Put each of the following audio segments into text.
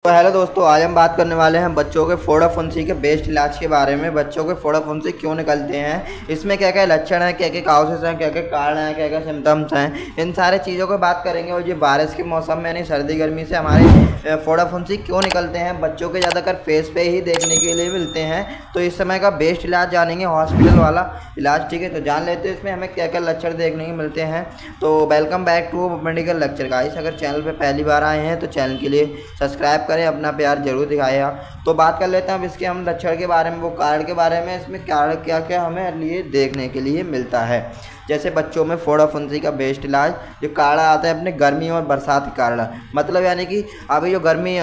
तो हेलो दोस्तों, आज हम बात करने वाले हैं बच्चों के फोड़ा फुंसी के बेस्ट इलाज के बारे में। बच्चों के फोड़ा फुंसी क्यों निकलते हैं, इसमें क्या क्या लक्षण हैं, क्या क्या काउसेस हैं, क्या क्या कारण हैं, क्या क्या सिम्टम्स हैं, इन सारे चीज़ों को बात करेंगे। और ये बारिश के मौसम में यानी सर्दी गर्मी से हमारे फोड़ा फुंसी क्यों निकलते हैं, बच्चों के ज़्यादातर फेस पे ही देखने के लिए मिलते हैं। तो इस समय का बेस्ट इलाज जानेंगे, हॉस्पिटल वाला इलाज। ठीक है, तो जान लेते हैं इसमें हमें क्या क्या लक्षण देखने को मिलते हैं। तो welcome back to medical lecture guys. अगर चैनल पर पहली बार आए हैं तो चैनल के लिए सब्सक्राइब करें, अपना प्यार जरूर दिखाएगा। तो बात कर लेते हैं अब इसके हम लक्षण के बारे में, वो कारण के बारे में, इसमें कारण क्या क्या हमें लिए देखने के लिए मिलता है। जैसे बच्चों में फोड़ा फुंसी का बेस्ट इलाज जो काढ़ा आता है अपने गर्मी और बरसात के काढ़ा, मतलब यानी कि अभी जो गर्मी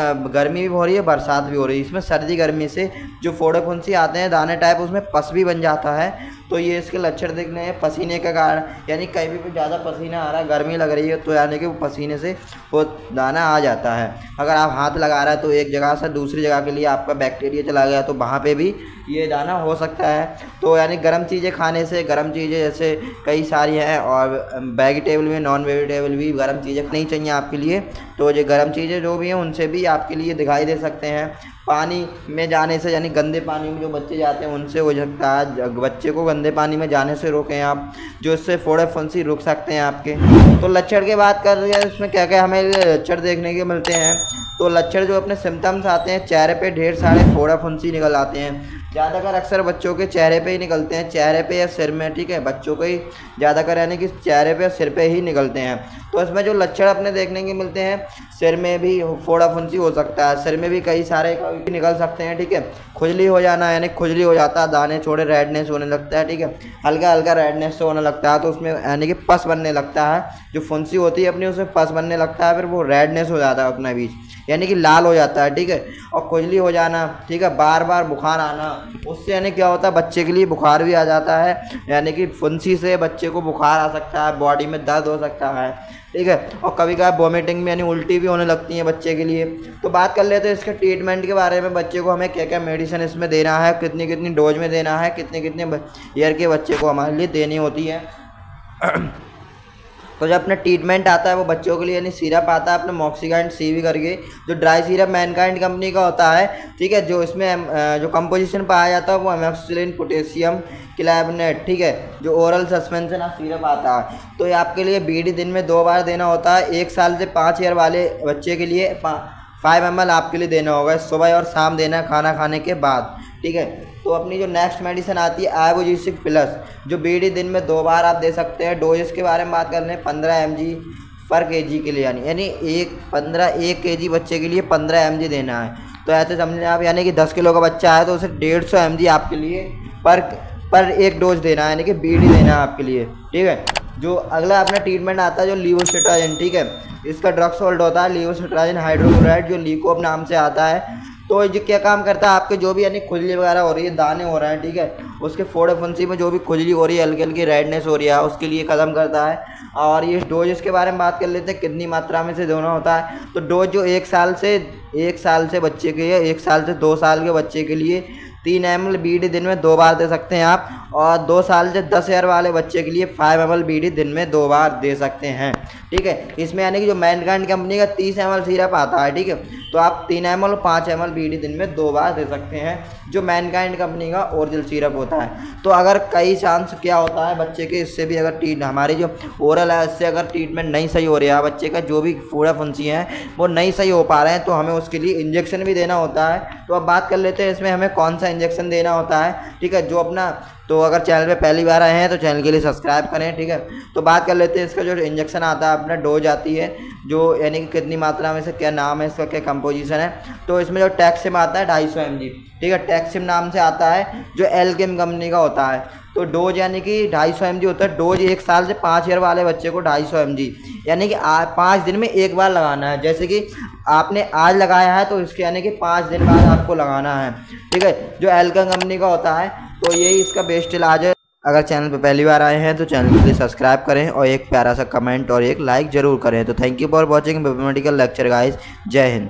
भी हो रही है, बरसात भी हो रही है, इसमें सर्दी गर्मी से जो फोड़ा फुंसी आते हैं दाने टाइप, उसमें पस भी बन जाता है। तो ये इसके लक्षण देखने हैं। पसीने का कारण, यानी कहीं भी ज़्यादा पसीना आ रहा है, गर्मी लग रही है, तो यानी कि वो पसीने से वो दाना आ जाता है। अगर आप हाथ लगा रहे हैं तो एक जगह से दूसरी जगह के लिए आपका बैक्टीरिया चला गया, तो वहाँ पे भी ये दाना हो सकता है। तो यानी गर्म चीज़ें खाने से, गर्म चीज़ें जैसे कई सारी हैं, और वेजिटेबल में, नॉन वेजिटेबल भी गर्म चीज़ें नहीं चाहिए आपके लिए। तो ये गर्म चीज़ें जो भी हैं उनसे भी आपके लिए दिखाई दे सकते हैं। पानी में जाने से, यानी गंदे पानी में जो बच्चे जाते हैं उनसे हो सकता है। बच्चे को गंदे पानी में जाने से रोकें आप, जो इससे फोड़ा फुंसी रुक सकते हैं आपके। तो लक्षण की बात कर रहे हैं, इसमें क्या क्या हमें लक्षण देखने के मिलते हैं। तो लक्षण जो अपने सिम्टम्स आते हैं, चेहरे पे ढेर सारे फोड़ा फुंसी निकल आते हैं। ज़्यादातर अक्सर बच्चों के चेहरे पे ही निकलते हैं, चेहरे पे या सिर में। ठीक है, बच्चों को ही ज़्यादातर यानी कि चेहरे पे या सिर पे ही निकलते हैं। तो इसमें जो लक्षण अपने देखने के मिलते हैं, सिर में भी फोड़ा फुंसी हो सकता है, सिर में भी कई सारे निकल सकते हैं। ठीक है, खुजली हो जाना, यानी खुजली हो जाता है, दाने छोड़े रेडनेस होने लगता है। ठीक है, हल्का हल्का रेडनेस होने लगता है, तो उसमें यानी कि पस बनने लगता है। जो फुंसी होती है अपनी, उसमें पस बनने लगता है, फिर वो रेडनेस हो जाता है अपना बीच, यानी कि लाल हो जाता है। ठीक है, और खुजली हो जाना। ठीक है, बार बार बुखार आना, उससे यानी क्या होता है, बच्चे के लिए बुखार भी आ जाता है, यानी कि फुंसी से बच्चे को बुखार आ सकता है, बॉडी में दर्द हो सकता है। ठीक है, और कभी कभी वॉमिटिंग में, यानी उल्टी भी होने लगती है बच्चे के लिए। तो बात कर लेते हैं इसके ट्रीटमेंट के बारे में। बच्चे को हमें क्या क्या मेडिसिन इसमें देना है, कितनी कितनी डोज में देना है, कितने कितने ईयर के बच्चे को हमारे लिए देनी होती है। तो जब अपना ट्रीटमेंट आता है वो बच्चों के लिए, यानी सिरप आता है अपने मॉक्सिकाइंड CV करके, जो ड्राई सिरप मैनकाइंड कंपनी का होता है। ठीक है, जो इसमें जो कंपोजिशन पाया जाता है वो एमोक्सिसिलिन, पोटेशियम क्लैबनेट। ठीक है, जो ओरल सस्पेंशन ऑफ सिरप आता है, तो ये आपके लिए BD दिन में 2 बार देना होता है। 1 साल से 5 ईयर वाले बच्चे के लिए 5 ml आपके लिए देना होगा, सुबह और शाम देना है खाना खाने के बाद। ठीक है, तो अपनी जो नेक्स्ट मेडिसिन आती है आइवोजिसिक प्लस, जो BD दिन में 2 बार आप दे सकते हैं। डोजेस के बारे में बात कर लें, 15 mg पर kg के लिए, यानी 1 kg बच्चे के लिए 15 mg देना है। तो ऐसे समझ लें आप, यानी कि 10 किलो का बच्चा है तो उसे 150 mg आपके लिए पर एक डोज देना है, यानी कि BD देना है आपके लिए। ठीक है, जो अगला अपना ट्रीटमेंट आता है जो लीवोसिट्राजिन। ठीक है, इसका ड्रग सॉल्ट होता है लीवोसिट्राजिन हाइड्रोक्लोराइड, जो लीकोप नाम से आता है। तो ये क्या काम करता है, आपके जो भी यानी खुजली वगैरह हो रही है, दाने हो रहे हैं, ठीक है, उसके फोड़े फुंसी में जो भी खुजली हो रही है, हल्की हल्की रेडनेस हो रही है, उसके लिए ख़त्म करता है। और ये डोजेस के बारे में बात कर लेते हैं, कितनी मात्रा में से देना होता है। तो डोज जो 1 साल से बच्चे के लिए, 1 साल से 2 साल के बच्चे के लिए 3 ml BD दिन में 2 बार दे सकते हैं आप। और 2 साल से 10 ईयर वाले बच्चे के लिए 5 ml BD दिन में 2 बार दे सकते हैं। ठीक है, इसमें यानी कि जो मैनकाइंड कंपनी का 30 ml सिरप आता है, ठीक है, तो आप 3 ml और 5 ml BD दिन में 2 बार दे सकते हैं, जो मैनकाइंड कंपनी का ओरिजिनल सिरप होता है। तो अगर कई चांस क्या होता है बच्चे के, इससे भी अगर हमारी जो ओरल है इससे अगर ट्रीटमेंट नहीं सही हो रहा है, बच्चे का जो भी फोड़ा फुंसी है वो नहीं सही हो पा रहे हैं, तो हमें उसके लिए इंजेक्शन भी देना होता है। तो अब बात कर लेते हैं इसमें हमें कौन सा इंजेक्शन देना होता है। ठीक है, जो अपना, तो अगर चैनल पे पहली बार आए हैं तो चैनल के लिए सब्सक्राइब करें। ठीक है, तो बात कर लेते हैं इसका जो इंजेक्शन आता है, अपना डोज आती है, जो यानी कि कितनी मात्रा में से, क्या नाम है इसका, क्या कंपोजिशन है। तो इसमें जो टैक्सिम आता है 250 mg। ठीक है, टैक्सिम नाम से आता है, जो एल्केम कंपनी का होता है। तो डोज यानी कि 250 mg होता है डोज। 1 साल से 5 ईयर वाले बच्चे को 250 mg, यानी कि 5 दिन में 1 बार लगाना है। जैसे कि आपने आज लगाया है तो इसके यानी कि 5 दिन बाद आपको लगाना है। ठीक है, जो एल्केम कंपनी का होता है। तो यही इसका बेस्ट इलाज है। अगर चैनल पर पहली बार आए हैं तो चैनल के लिए सब्सक्राइब करें और एक प्यारा सा कमेंट और एक लाइक ज़रूर करें। तो thank you for watching medical lecture guys. जय हिंद।